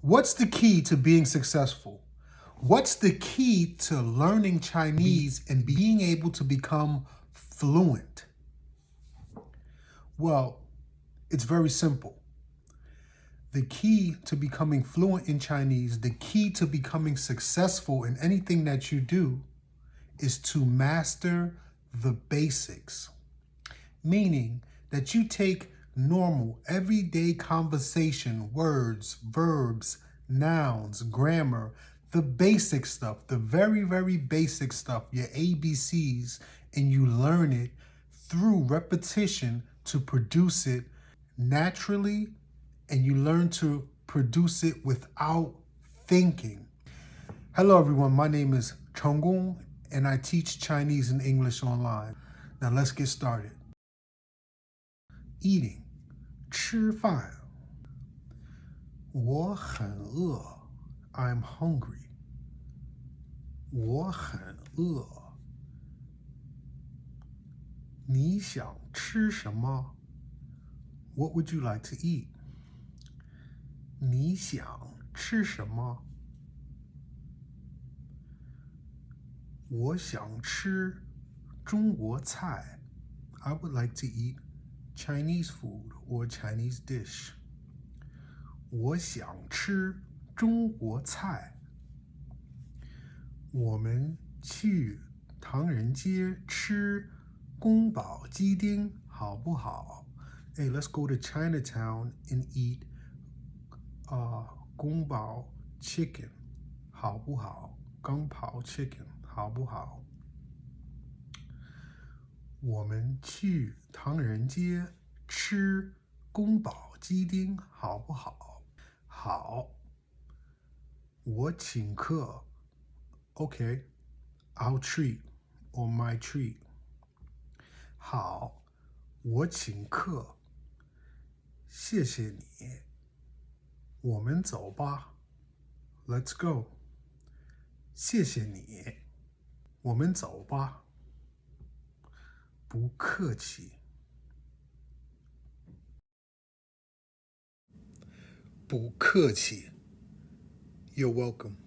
What's the key to being successful? What's the key to learning Chinese and being able to become fluent? Well, it's very simple. The key to becoming fluent in Chinese, the key to becoming successful in anything that you do is to master the basics. Meaning that you take normal, everyday conversation, words, verbs, nouns, grammar, the basic stuff, the very, very basic stuff, your ABCs, and you learn it through repetition to produce it naturally, and you learn to produce it without thinking. Hello everyone, my name is ChengGong, and I teach Chinese and English online. Now let's get started. Eating, 吃饭. 我很饿 I'm hungry. 我很饿. 你想吃什么? What would you like to eat? 你想吃什么? 我想吃中国菜 I would like to eat Chinese food or Chinese dish. 我想吃中国菜. 我们去唐人街吃宫保鸡丁好不好? Hey, let's go to Chinatown and eat 宫保 chicken 好不好? 宫保 chicken 好不好? 我们去唐人街吃宫保鸡丁好不好? 好。我请客 Okay, I'll treat or my treat. 好，我请客。谢谢你。我们走吧。Let's go. 谢谢你。我们走吧。不客气。不客气。You're welcome.